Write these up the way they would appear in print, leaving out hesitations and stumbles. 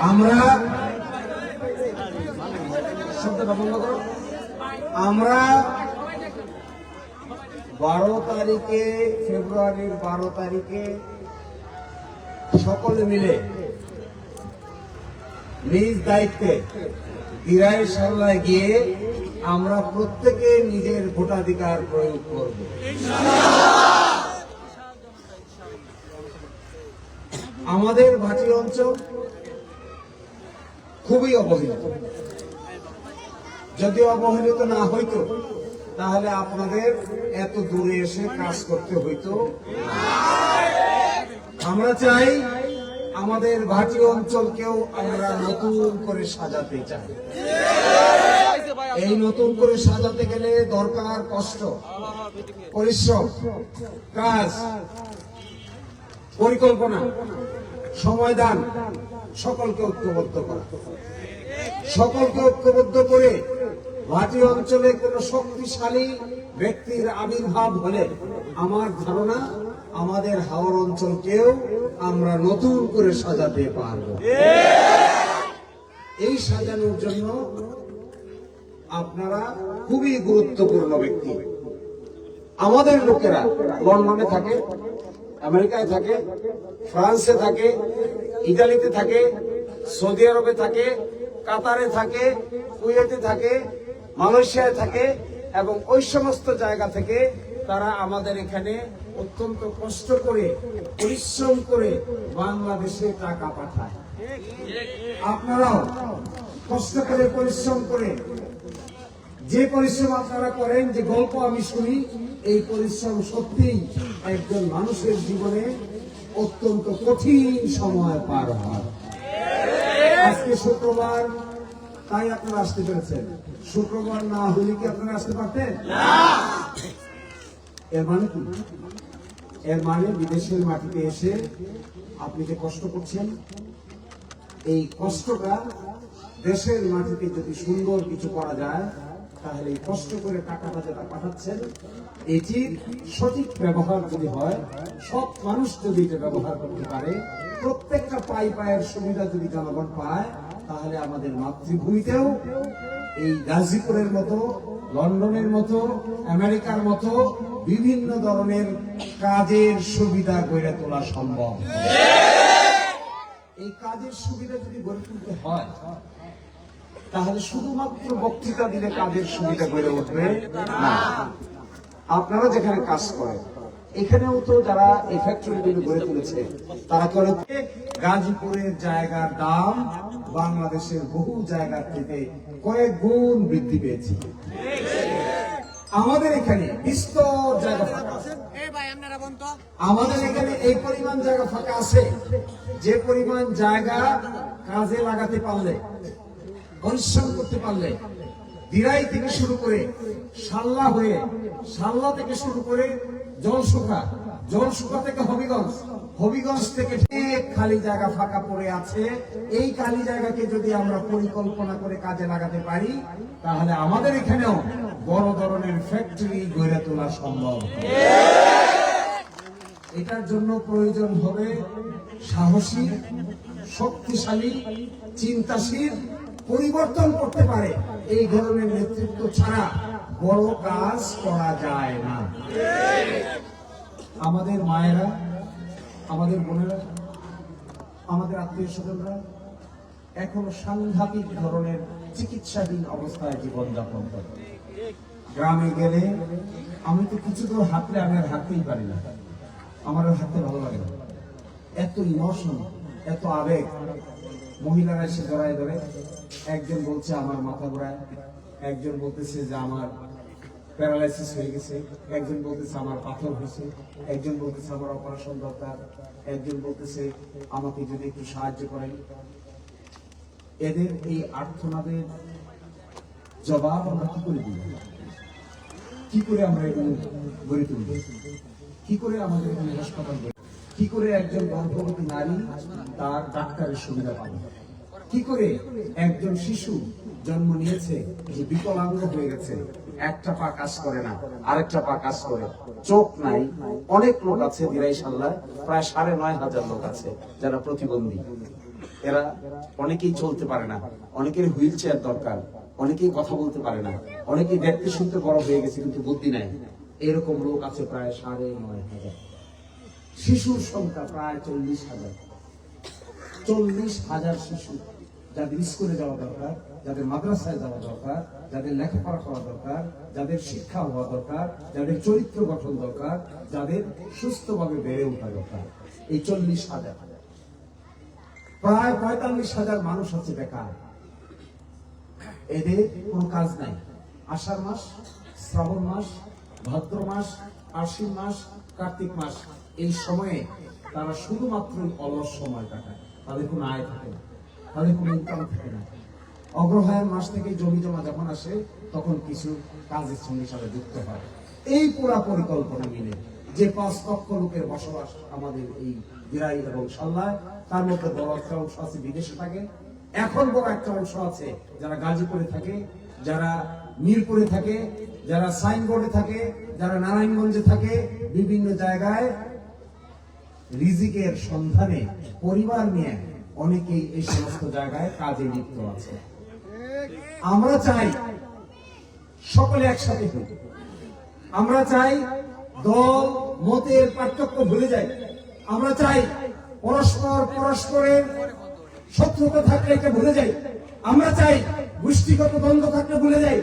আমরা আমরা 12 তারিখে, ফেব্রুয়ারির 12 তারিখে সকলে মিলে নিজ দায়িত্বে দিরাই সাল্লায় গিয়ে আমরা প্রত্যেকে নিজের ভোটাধিকার প্রয়োগ করব। আমাদের ভাটি অঞ্চল খুবই অবহেলিত। যদি অবহেলিত না হইতো তাহলে আপনাদের এত দূরে এসে কাজ করতে হইতো। আমরা চাই আমাদের ভাটি অঞ্চলকেও আমরা নতুন করে সাজাতে চাই। এই নতুন করে সাজাতে গেলে দরকার কষ্ট, পরিশ্রম, কাজ, পরিকল্পনা, সময় দান, সকলকে ঐক্যবদ্ধ করা। সকলকে ঐক্যবদ্ধ করে ভাটি অঞ্চলে কোন শক্তিশালী ব্যক্তির আবির্ভাব হলে আমার ধারণা আমাদের হাওর অঞ্চলকেও আমরা নতুন করে সাজাতে পারব। এই সাজানোর জন্য আপনারা খুবই গুরুত্বপূর্ণ ব্যক্তি। আমাদের লোকেরা লন্ডনে থাকে, আমেরিকায় থাকে, ফ্রান্সে থাকে, ইতালিতে থাকে, সৌদি আরবে থাকে, কাতারে থাকে, কুয়েতে থাকে, মালয়েশিয়ায় থাকে এবং ওই সমস্ত জায়গা থেকে তারা আমাদের এখানে অত্যন্ত কষ্ট করে, পরিশ্রম করে বাংলাদেশে টাকা পাঠায়। আপনারাও কষ্ট করে, পরিশ্রম করে, যে পরিশ্রম আপনারা করেন, যে গল্প আমি শুনি, এই পরিশ্রম সত্যিই একজন মানুষের জীবনে অত্যন্ত কঠিন সময় পার হয়। আজকে শুক্রবার, তাই আপনারা আসতে পেরেছেন। শুক্রবার না হলে কি আপনারা আসতে পারতেন? এর মানে কি? এর মানে বিদেশের মাটিতে এসে আপনি যে কষ্ট করছেন, এই কষ্টটা দেশের মাটিতে যদি সুন্দর কিছু করা যায়, তাহলে এই কষ্ট করে টাকাটা যেটা পাঠাচ্ছেন, এটির সঠিক ব্যবহার যদি হয়, সব মানুষ যদি এটা ব্যবহার করতে পারে, প্রত্যেকটা পায়ের সুবিধা যদি জনগণ পায়, তাহলে আমাদের মাতৃভূমিতেও এই গাজীপুরের মতো, লন্ডনের মতো, আমেরিকার মতো বিভিন্ন ধরনের কাজের সুবিধা গড়ে তোলা সম্ভব। এই কাজের সুবিধা যদি গড়ে তুলতে হয়, তাহলে শুধুমাত্র বক্তৃতা দিলে কাজের সুবিধা গড়ে উঠবে না। আপনারা যেখানে কাজ করেন, এখানেও তো যারা এই ফ্যাক্টরিগুলো গড়ে তুলেছে, তারা করে গাজীপুরের জায়গার দাম বাংলাদেশের বহু জায়গার থেকে কয়েক গুণ বৃদ্ধি পেয়েছে। আমাদের এখানে বিস্তর জায়গা ফাঁকা আছে। আমাদের এখানে এই পরিমাণ জায়গা ফাঁকা আছে, যে পরিমাণ জায়গা কাজে লাগাতে পারলে, পরিশ্রম করতে পারলে, দিরাই থেকে শুরু করে সাল্লা হয়ে, সাল্লা থেকে শুরু করে জলসুখা, জলসুখা থেকে হবিগঞ্জ, হবিগঞ্জ থেকে খালি জায়গা ফাঁকা পড়ে আছে। এই খালি জায়গাকে যদি আমরা পরিকল্পনা করে কাজে লাগাতে পারি, তাহলে আমাদের এখানেও বড় ধরনের ফ্যাক্টরি গড়ে তোলা সম্ভব। এটার জন্য প্রয়োজন হবে সাহসী, শক্তিশালী, চিন্তাশীল, পরিবর্তন করতে পারে এই ধরনের নেতৃত্ব ছাড়া বড় কাজ করা যায় না। আমাদের মায়েরা, আমাদের বোনেরা, আমাদের আত্মীয় স্বজনরা এখনো সাংঘাতিক ধরনের চিকিৎসাধীন অবস্থায় জীবনযাপন করে। গ্রামে গেলে আমি তো কিছু দূর হাঁটলে আমি আর হাঁটতেই পারি না, আমার আর হাঁটতে ভালো লাগে না। এত ইমোশন, এত আবেগ। মহিলারা এসে জড়ায় ধরে, একজন বলছে আমার মাথা ঘোরায়, একজন বলতেছে যে আমার প্যারালাইসিস হয়ে গেছে, একজন বলতেছে আমার পাথর হয়েছে, একজন বলতেছে আমার অপারেশন দরকার, একজন বলতেছে আমাকে যদি একটু সাহায্য করেন। এদের এই আর্তনাদের জবাব আমরা কি করে দিব? কি করে আমরা এগুলো গড়ে তুলব? কি করে আমাদের এখানে হাসপাতাল গড়ে, কি করে একজন গর্ভবতী নারী তার ডাক্তারের সুবিধা পাবে? কি করে একজন শিশু জন্ম নিয়েছে, যে বিকলাঙ্গ হয়ে গেছে, একটা পা কাজ করে না, আরেকটা পা কাজ করে, চোখ নাই। অনেক লোক আছে দিরাই সাল্লায়, প্রায় ৯,৫০০ লোক আছে যারা প্রতিবন্ধী। এরা অনেকেই চলতে পারে না, অনেকের হুইল চেয়ার দরকার, অনেকেই কথা বলতে পারে না, অনেকেই দেখতে শুনতে বড় হয়ে গেছে কিন্তু বুদ্ধি নাই। এরকম লোক আছে প্রায় ৯,৫০০। শিশুর সংখ্যা প্রায় ৪০,০০০। ৪০,০০০ শিশু যাদের স্কুলে যাওয়া দরকার, যাদের মাদ্রাসায় যাওয়া দরকার, যাদের লেখাপড়া করা দরকার, যাদের শিক্ষা হওয়া দরকার, যাদের চরিত্র গঠন দরকার, যাদের সুস্থভাবে বেড়ে ওঠা দরকার, এই ৪০,০০০। প্রায় ৪৫,০০০ মানুষ আছে বেকার। এদের কোনো কাজ নাই। আষাঢ় মাস, শ্রাবণ মাস, ভাদ্র মাস, আশ্বিন মাস, কার্তিক মাস, এই সময়ে তারা শুধুমাত্র অলস সময় কাটায়। তাদের কোনো আয় থাকে না, তাদের কোনো ইনকাম থাকে না। অগ্রহায়ণ মাস থেকে জমি জমা যখন আসে তখন কিছু কাজের সঙ্গে সাথে যুক্ত হয়। এই পুরা পরিকল্পনা মিলে যে ৫ লক্ষ লোকের বসবাস আমাদের এই দিরাই এবং সাল্লায়, তার মধ্যে বড় একটা অংশ আছে বিদেশে থাকে, এখন বড় একটা অংশ আছে যারা গাজীপুরে থাকে, যারা মিরপুরে থাকে, যারা সাইনবোর্ডে থাকে, যারা নারায়ণগঞ্জে থাকে, বিভিন্ন জায়গায় রিজিকের সন্ধানে পরিবার নিয়ে অনেকেই এই সমস্ত জায়গায় কাজে লিপ্ত আছে। আমরা চাই সকলে একসাথে হই। আমরা চাই দল মতের পার্থক্য ভুলে যাই। আমরা চাই পরস্পরের শত্রুতা থাকলে এটা ভুলে যাই। আমরা চাই গোষ্ঠীগত দ্বন্দ্ব থাকলে ভুলে যাই।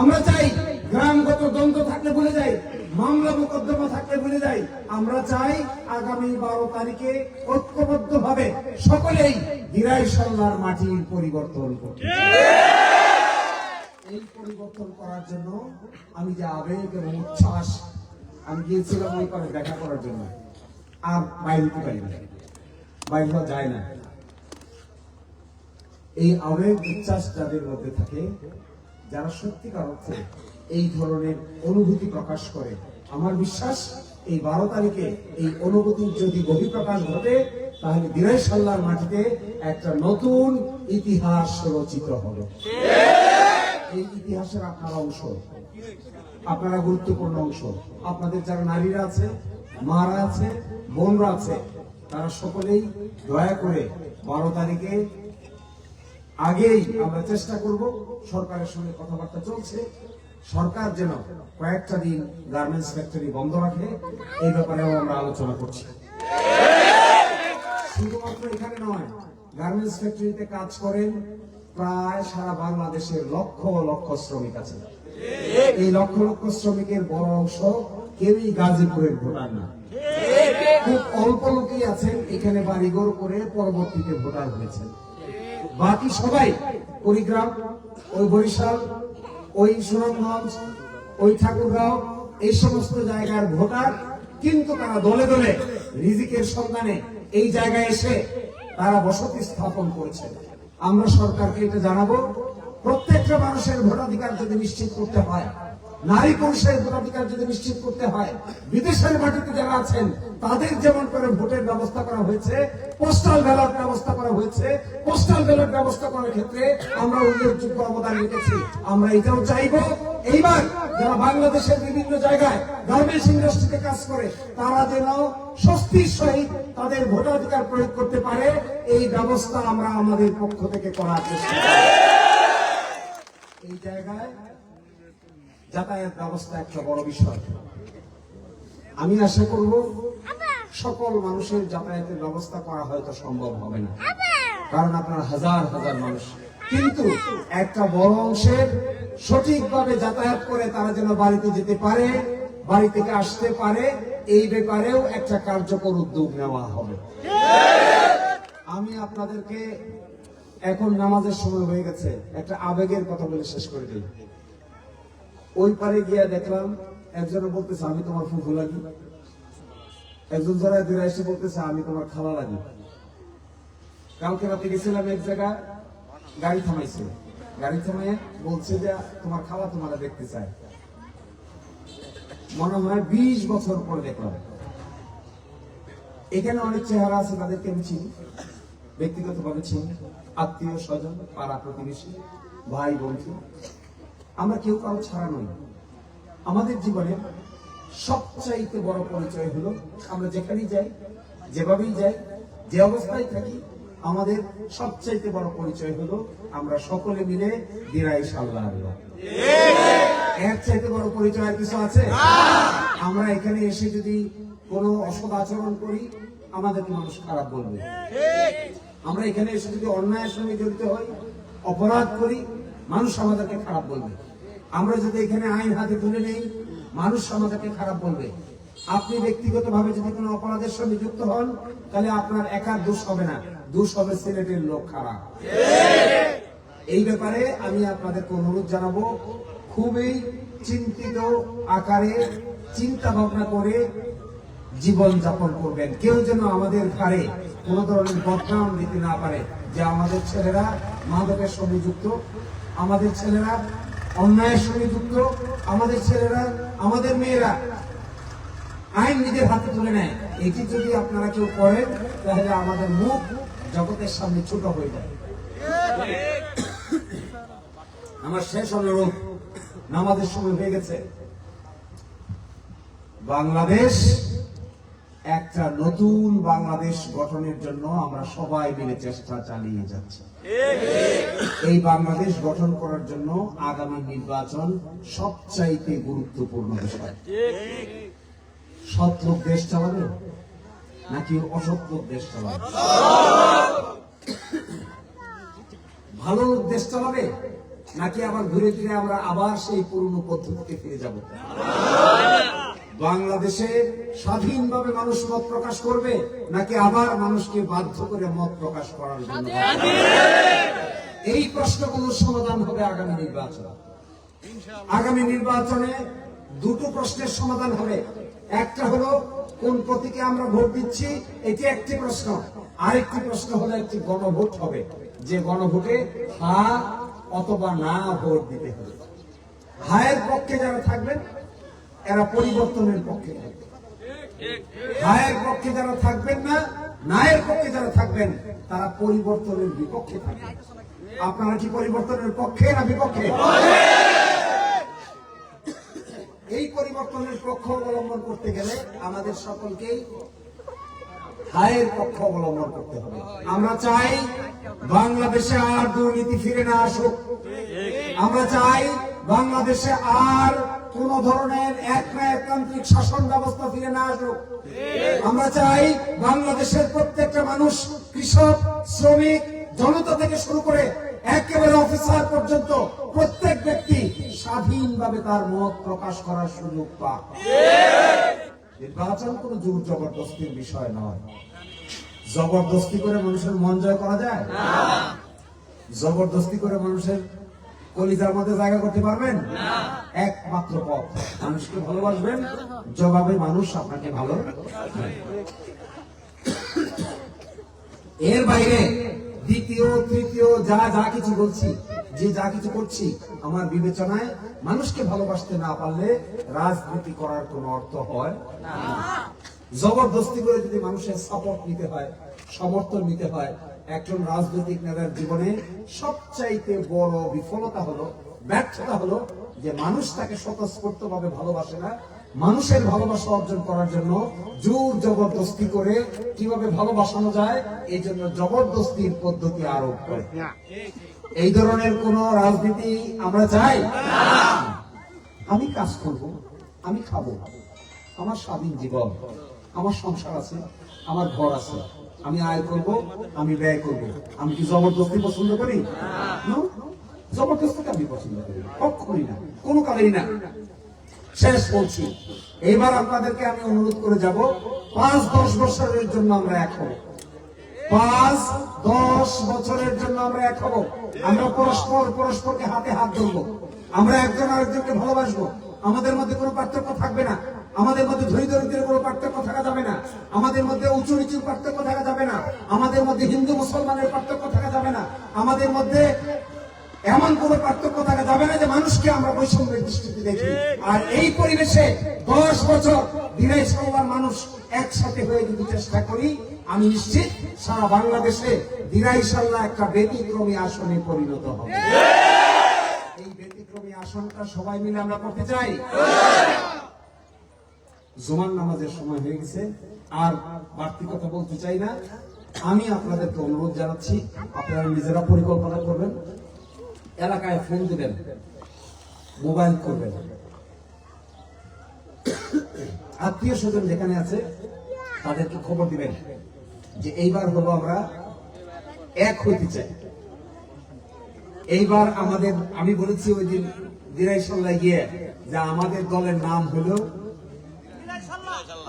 আমরা চাই গ্রামগত দ্বন্দ্ব থাকলে ভুলে যাই, মামলা মোকদ্দমা থাকলে ভুলে যাই। আমরা চাই আগামী ১২ তারিখে ঐক্যবদ্ধ ভাবে সকলেই দিরাই সাল্লার মাটির পরিবর্তন করতে। এই পরিবর্তন করার জন্য আমি যে আবেগ এবং উচ্ছ্বাস, আমি গিয়েছিলাম ওই পারে দেখা করার জন্য, আর বাইরে পাই না, বাইরে যায় না। এই আবেগ উচ্ছ্বাস যাদের মধ্যে থাকে, যারা সত্যিকার অর্থে এই ধরনের অনুভূতি প্রকাশ করে, আমার বিশ্বাস এই ১২ তারিখে এই অনুভূতির যদি বহিঃপ্রকাশ ঘটে, তাহলে দিরাই সাল্লার মাটিতে একটা নতুন ইতিহাস রচিত হবে। এই ইতিহাসের আপনারা অংশ, আপনারা গুরুত্বপূর্ণ অংশ। আপনাদের যারা নারীরা আছে, মারা আছে, বোনরা আছে, তারা সকলেই দয়া করে ১২ তারিখে আগেই আমরা চেষ্টা করব। সরকারের সঙ্গে কথাবার্তা চলছে, সরকার যেন কয়েকটা দিন গার্মেন্টস ফ্যাক্টরি বন্ধ রাখে, এই ব্যাপারেও আমরা আলোচনা করছি। শুধুমাত্র এখানে নয়, গার্মেন্টস ফ্যাক্টরিতে কাজ করেন প্রায় সারা বাংলাদেশের লক্ষ লক্ষ শ্রমিক আছে। এই লক্ষ লক্ষ শ্রমিকের বড় অংশ কেউই গাজীপুরের ভোটার না। খুব অল্প লোকই আছেন এখানে বাড়িঘর করে পরবর্তীতে ভোটার হয়েছেন। বাকি সবাই কুড়িগ্রাম, ওই বরিশাল, ওই সুনামগঞ্জ, ওই ঠাকুরগাঁও, এই সমস্ত জায়গার ভোটার, কিন্তু তারা দলে দলে রিজিকের সন্ধানে এই জায়গায় এসে তারা বসতি স্থাপন করেছে। আমরা সরকারকে এটা জানাবো, প্রত্যেকটা মানুষের ভোটাধিকার যদি নিশ্চিত করতে হয়, নারী পুরুষের ভোটাধিকার যদি নিশ্চিত করতে হয়, বিদেশের মাটিতে যারা আছেন তাদের যেমন করে ভোটের ব্যবস্থা করা হয়েছে, পোস্টাল ব্যালট ব্যবস্থা করা হয়েছে, পোস্টাল ব্যালট ব্যবস্থা করার ক্ষেত্রে আমরা উল্লেখযোগ্য অবদান রেখেছি। আমরা এটাও চাইবো এইবার যারা বাংলাদেশের বিভিন্ন জায়গায় গার্মেন্টস ইন্ডাস্ট্রিতে কাজ করে, তারা যেন স্বস্তির সহিত তাদের ভোটাধিকার প্রয়োগ করতে পারে, এই ব্যবস্থা আমরা আমাদের পক্ষ থেকে করার চেষ্টা করি। এই জায়গায় যাতায়াত ব্যবস্থা একটা বড় বিষয়। আমি আশা করব সকল মানুষের যাতায়াতের ব্যবস্থা করা হয়তো সম্ভব হবে না, কারণ আপনার হাজার হাজার মানুষ, কিন্তু একটা বড় অংশের সঠিকভাবে যাতায়াত করে তারা যেন বাড়িতে যেতে পারে, বাড়ি থেকে আসতে পারে, এই ব্যাপারেও একটা কার্যকর উদ্যোগ নেওয়া হবে। আমি আপনাদেরকে, এখন নামাজের সময় হয়ে গেছে, একটা আবেগের কথা বলে শেষ করে দিই। ওই পারে গিয়া দেখলাম একজন বলতেছে আমি তোমার ফুফু লাগি, একজন যারা দূরে এসে বলতেছে আমি তোমার খালা লাগি। কালকে রাতে গেছিলাম এক জায়গায়, গাড়ি থামাইছে, গাড়ি থামাই বলছে যে তোমার খালা তোমারা দেখতে চায়। মনে হয় 20 বছর পর দেখলাম। এখানে অনেক চেহারা আছে, তাদেরকে আমি চিনি, ব্যক্তিগত ভাবে চিনি, আত্মীয় স্বজন, পাড়া প্রতিবেশী, ভাই বন্ধু, আমরা কেউ কারো ছাড়া নই। আমাদের জীবনের সবচাইতে বড় পরিচয় হলো আমরা যেখানেই যাই, যেভাবেই যাই, যে অবস্থায় থাকি, আমাদের সবচাইতে বড় পরিচয় হলো আমরা সকলে মিলে দিরাইশ আল্লাহ আল্লাহ। এর চাইতে বড় পরিচয় আর কিছু আছে? আমরা এখানে এসে যদি কোনো অসৎ আচরণ করি, আমাদেরকে মানুষ খারাপ বলবে। আমরা এখানে এসে যদি অন্যায়ের সঙ্গে জড়িত হই, অপরাধ করি, মানুষ আমাদেরকে খারাপ বলবে। আমরা যদি এখানে আইন হাতে তুলে নেই, মানুষ আমাদেরকে খারাপ বলবে। আপনি ব্যক্তিগতভাবে যদি কোনো অপরাধের সঙ্গে যুক্ত হন, তাহলে আপনার একার দোষ হবে না, দোষ হবে সিলেটের লোক খারাপ। এই ব্যাপারে আমি আপনাদেরকে অনুরোধ জানাবো, খুবই চিন্তিত আকারে চিন্তা ভাবনা করে জীবন যাপন করবেন। কেউ যেন আমাদের ঘাড়ে কোন ধরনের বদনাম দিতে না পারে যে আমাদের ছেলেরা মাদকের সঙ্গে যুক্ত, আমাদের ছেলেরা অন্যায়ের সঙ্গে যুক্ত, আমাদের ছেলেরা, আমাদের মেয়েরা আইন নিজের হাতে তুলে নেয়। এটি যদি আপনারা কেউ করেন, তাহলে আমাদের মুখ জগতের সামনে ছোট হয়ে যায়। আমার শেষ অনুরোধ, নামাজের সময় হয়ে গেছে। বাংলাদেশ একটা নতুন বাংলাদেশ গঠনের জন্য আমরা সবাই মিলে চেষ্টা চালিয়ে যাচ্ছি। এই বাংলাদেশ গঠন করার জন্য আগামী নির্বাচন সবচাইতে গুরুত্বপূর্ণ বিষয়। সৎ লোক দেশ চালাবে নাকি অসৎ লোক দেশ চালাবে? ভালো লোক দেশ চালাবে নাকি আবার ঘুরে ফিরে আমরা আবার সেই পুরনো পদ্ধতিতে ফিরে যাব? বাংলাদেশে স্বাধীনভাবে মানুষ মত প্রকাশ করবে নাকি আবার মানুষকে বাধ্য করে মত প্রকাশ করার জন্য? এই প্রশ্নগুলোর সমাধান হবে আগামী নির্বাচন। আগামী নির্বাচনে দুটো প্রশ্নের সমাধান হবে। একটা হলো কোন প্রতীকে আমরা ভোট দিচ্ছি, এটি একটি প্রশ্ন। আরেকটি প্রশ্ন হলো একটি গণভোট হবে, যে গণভোটে হ্যাঁ অথবা না ভোট দিতে হবে। হায়ের পক্ষে যারা থাকবেন এরা পরিবর্তনের পক্ষে থাকবেন, হায়ের পক্ষে যারা থাকবেন না, নায়ের পক্ষে যারা থাকবেন তারা পরিবর্তনের বিপক্ষে থাকবেন। আপনারা কি পরিবর্তনের পক্ষে না বিপক্ষে? এই পরিবর্তনের পক্ষ অবলম্বন করতে গেলে আমাদের সকলকেই হায়ের পক্ষ অবলম্বন করতে হবে। আমরা চাই বাংলাদেশে আর দুর্নীতি ফিরে না আসুক। আমরা চাই বাংলাদেশে আর কোন ধরনের একনায়কতান্ত্রিক শাসন ব্যবস্থা ফিরে না আসুক। আমরা চাই বাংলাদেশের প্রত্যেকটা মানুষ, কৃষক, শ্রমিক, জনতা থেকে শুরু করে একেবারে অফিসার পর্যন্ত প্রত্যেক ব্যক্তি স্বাধীনভাবে তার মত প্রকাশ করার সুযোগ পায়। নির্বাচন কোন জোর জবরদস্তির বিষয় নয়। জবরদস্তি করে মানুষের মন জয় করা যায় না। জবরদস্তি করে মানুষের কলিজার মধ্যে জায়গা করতে পারবেন না। একমাত্র পথ, মানুষকে ভালোবাসবেন, জবাবে মানুষ আপনাকে ভালো। এর বাইরে দ্বিতীয় তৃতীয় যা যা কিছু বলছি, যে যা কিছু করছি, আমার বিবেচনায় মানুষকে ভালোবাসতে না পারলে রাজনীতি করার কোনো অর্থ হয় না। জবরদস্তি করে যদি মানুষের সাপোর্ট নিতে হয়, সমর্থন নিতে হয়, একজন রাজনৈতিক নেতার জীবনে সবচাইতে বড় বিফলতা হলো, ব্যর্থতা হলো যে মানুষ তাকে স্বতঃস্ফূর্তভাবে ভালোবাসে না। মানুষের ভালোবাসা অর্জন করার জন্য জোর জবরদস্তি করে কিভাবে ভালোবাসানো যায়, এই জন্য জবরদস্তির পদ্ধতি আরোপ করে। এই ধরনের কোন রাজনীতি আমরা চাই না। আমি কাজ করব, আমি খাবো, আমার স্বাধীন জীবন, আমার সংসার আছে, আমার ঘর আছে, আমি আয় করব, আমি ব্যয় করব। আমি কি জবরদস্তি পছন্দ করি? জবরদস্তিকে আমি পছন্দ করি কখনই না, কোনো কালেই না। শেষ বলছি, এবার আপনাদেরকে আমি অনুরোধ করে যাব, 5-10 বছরের জন্য আমরা এক হব। 5-10 বছরের জন্য আমরা এক হব। আমরা পরস্পরকে হাতে হাত ধরবো। আমরা একজন আরেকজনকে ভালোবাসবো। আমাদের মধ্যে কোনো পার্থক্য থাকবে না। আমাদের মধ্যে ধনী দরিদ্রের কোনো পার্থক্য থাকা যাবে না। আমাদের মধ্যে উঁচু নিচুর পার্থক্য থাকা যাবে না। আমাদের মধ্যে হিন্দু মুসলমানের পার্থক্য থাকা যাবে না। আমাদের মধ্যে এমন কোন পার্থক্য থাকা যাবে না যে মানুষকে আমরা বৈষম্যের দৃষ্টিতে দেখি। আর এই পরিবেশে 10 বছর দিনাইশ আল্লাহর মানুষ একসাথে হয়ে যদি চেষ্টা করি, আমি নিশ্চিত সারা বাংলাদেশে দিনাইশ আল্লাহ একটা ব্যতিক্রমী আসনে পরিণত হবে। এই ব্যতিক্রমী আসন আসনটা সবাই মিলে আমরা করতে চাই। জুমার নামাজের সময় হয়ে গেছে, আর বাড়তি কথা বলতে চাই না। আমি আপনাদেরকে অনুরোধ জানাচ্ছি, আপনারা নিজেরা পরিকল্পনা করবেন, এলাকায় ফোন দিবেন, মোবাইল করবেন, আত্মীয় স্বজন যেখানে আছে তাদেরকে খবর দিবেন যে এইবার হলো আমরা এক হইতে চাই। এইবার আমাদের, আমি বলেছি ওই দিন দিরাইশাল্লাহ গিয়ে, যে আমাদের দলের নাম হলো,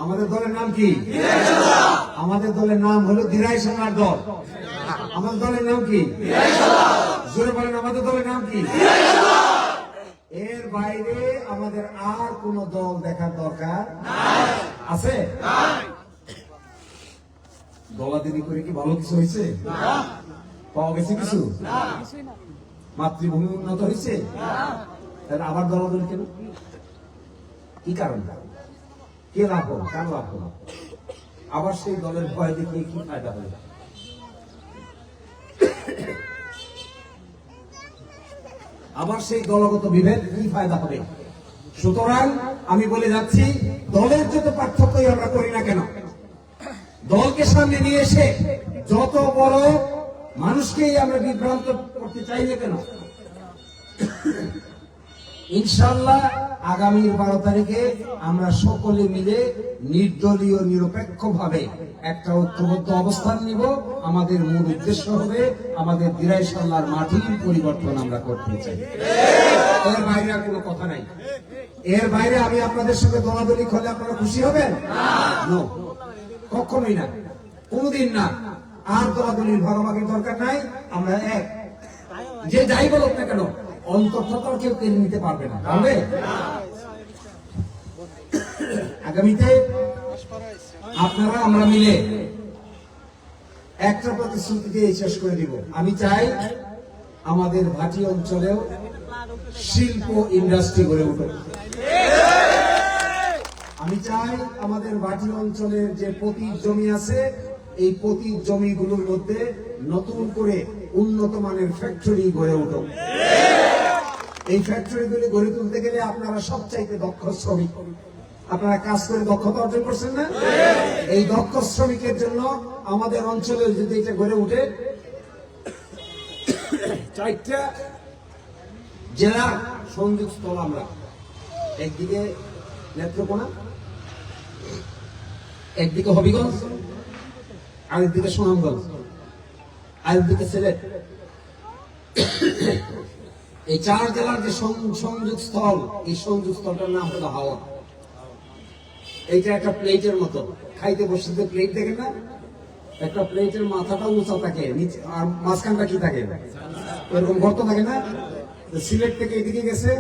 আমাদের দলের নাম কি? আমাদের দলের নাম হলো দিরাইশাল্লাহর দল। আমাদের দলের নাম কি? জোরে বলেন, আমাদের দলের নাম কি? এর বাইরে আমাদের আর কোন দল দেখার দরকার আছে? দলাদিনি করে কি ভালো কিছু হয়েছে? পাওয়া গেছে কিছু? মাতৃভূমি উন্নত হয়েছে? তাহলে আবার দলাদলি কেন? কি কারণ? কে লাভ হল? কার লাভ হল? আবার সেই দলের ভয় দেখিয়ে কি ফায়দা হল? আবার সেই দলগত বিভেদ কি ফায়দা হবে? সুতরাং আমি বলে যাচ্ছি, দলের যত পার্থক্যই আমরা করি না কেন, দলকে সামনে নিয়ে এসে যত বড় মানুষকেই আমরা বিভ্রান্ত করতে চাই না কেন, ইনশাআল্লাহ আগামী 12 তারিখে আমরা সকলে মিলে নির্দলীয় নিরপেক্ষ ভাবে একটা ঐক্যবদ্ধ অবস্থান নিব। আমাদের মূল উদ্দেশ্য হবে আমাদের দিরাইশাল্লাহর মাটির পরিবর্তন আমরা করতে চাই। এর বাইরে আর কোনো কথা নাই। এর বাইরে আমি আপনাদের সঙ্গে দলাদলি করলে আপনারা খুশি হবেন? না, কখনোই না, কোনদিন না। আর দলাদলির ভাগাভাগির দরকার নাই। আমরা এক, যে যাই বলুক না কেন, অন্তর্থতা কেউ কেড়ে নিতে পারবে না, পারবে? আগামীতে আপনারা আমরা মিলে একটা প্রতিশ্রুতি দিয়ে শেষ করে দিব। আমি চাই আমাদের ভাটি অঞ্চলেও শিল্প ইন্ডাস্ট্রি গড়ে উঠুক। আমি চাই আমাদের ভাটি অঞ্চলের যে পতিত জমি আছে, এই পতিত জমিগুলোর মধ্যে নতুন করে উন্নত মানের ফ্যাক্টরি গড়ে উঠুক। এই ফ্যাক্টরিগুলি গড়ে তুলতে গেলে আপনারা সবচাইতে দক্ষ শ্রমিক, আপনারা কাজ করে দক্ষতা অর্জন করছেন না? এই দক্ষ শ্রমিকের জন্য আমাদের অঞ্চলে যদি এটা গড়ে উঠে, 4টা জেলা সংযোগস্থল, আমরা একদিকে নেত্রকোনা, একদিকে হবিগঞ্জ, আরেকদিকে সুনামগঞ্জ, আরেকদিকে সিলেট, এই 4 জেলার যে সংযোগস্থল, এই সংযোগস্থলটার নাম হলো হাওড়। এইটা একটা প্লেটের মতো, খাইতে বসে যে প্লেট দেখেন না, একটা প্লেটের মাথাটা উঁচা থাকে, নিচে আর মাঝখানটা কি থাকে, এরকম গর্ত থাকে না? সিলেট থেকে এদিকে গেছে,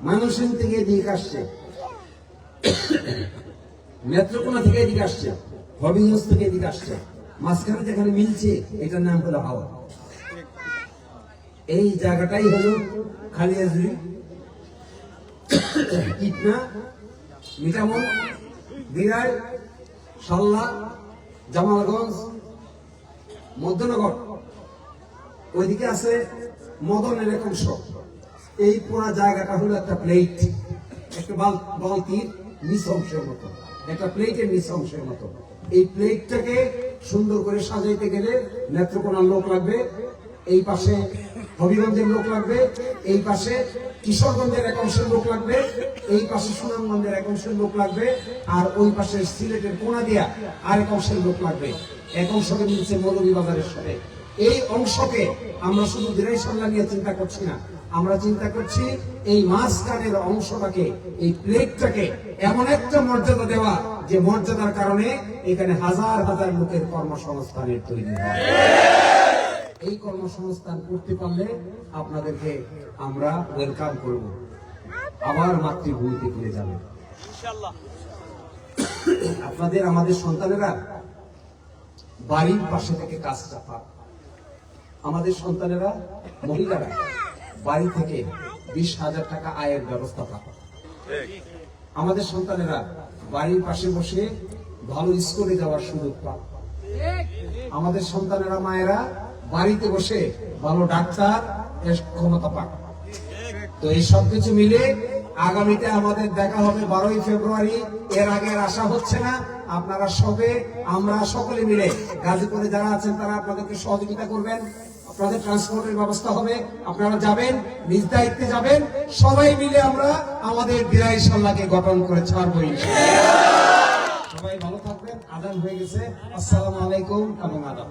ময়মনসিংহ থেকে এদিকে আসছে, নেত্রকোনা থেকে এদিকে আসছে, হবিগঞ্জ থেকে এদিকে আসছে, মাঝখানে যেখানে মিলছে এটার নাম হলো হাওড়। এই জায়গাটাই হলো খালিয়াজুড়ি, ইটনা, মিঠামন, দিরাই, সাল্লা, জামালগঞ্জ, মধ্যনগর, ওইদিকে আছে মদনের এক অংশ। এই পুরো জায়গাটা হলো একটা প্লেট, একটা বালতির নিচ অংশের মতো, একটা প্লেটের নিচ অংশের মতো। এই প্লেটটাকে সুন্দর করে সাজাইতে গেলে নেত্রকোনার লোক লাগবে, এই পাশে হবিগঞ্জের লোক লাগবে, এই পাশে কিশোরগঞ্জের এক অংশের লোক লাগবে, এই পাশে সুনামগঞ্জের এক অংশের লোক লাগবে, আর ওই পাশে সিলেটের কোনা দিয়া আরেক অংশের লোক লাগবে। এক অংশকে মিলছে মৌলভীবাজারের সাথে। এই অংশকে আমরা শুধু দিরাইশাল্লাহ নিয়ে চিন্তা করছি না, আমরা চিন্তা করছি এই মাঝখানের অংশটাকে, এই প্লেটটাকে এমন একটা মর্যাদা দেওয়া, যে মর্যাদার কারণে এখানে হাজার হাজার লোকের কর্মসংস্থানের তৈরি হয়। এই কর্মসংস্থান করতে পারলে আপনাদেরকে আমরা ওয়েলকাম করব, আবার মাতৃভূমিতে ফিরে যাবে। আপনাদের, আমাদের সন্তানেরা বাড়ির পাশে থেকে কাজটা পাক। আমাদের সন্তানেরা, মহিলারা বাড়ি থেকে 20,000 টাকা আয়ের ব্যবস্থা পাক। আমাদের সন্তানেরা বাড়ির পাশে বসে ভালো স্কুলে যাওয়ার সুযোগ পাক। আমাদের সন্তানেরা, মায়েরা বাড়িতে বসে ভালো ডাক্তার ক্ষমতা পাক। তো এই সবকিছু মিলে আগামীতে আমাদের দেখা হবে 12ই ফেব্রুয়ারি। এর আগে আর আশা হচ্ছে না। আপনারা আমরা সকলে মিলে গাজীপুরে যারা আছেন তারা আপনাদেরকে সহযোগিতা করবেন। আপনাদের ট্রান্সপোর্টের ব্যবস্থা হবে, আপনারা যাবেন, নিজ দায়িত্বে যাবেন। সবাই মিলে আমরা আমাদের দিরাই সাল্লাহকে গঠন করে ছাড়বো ইনশাআল্লাহ। সবাই ভালো থাকবেন। আজান হয়ে গেছে। আসসালামু আলাইকুম এবং আদাব।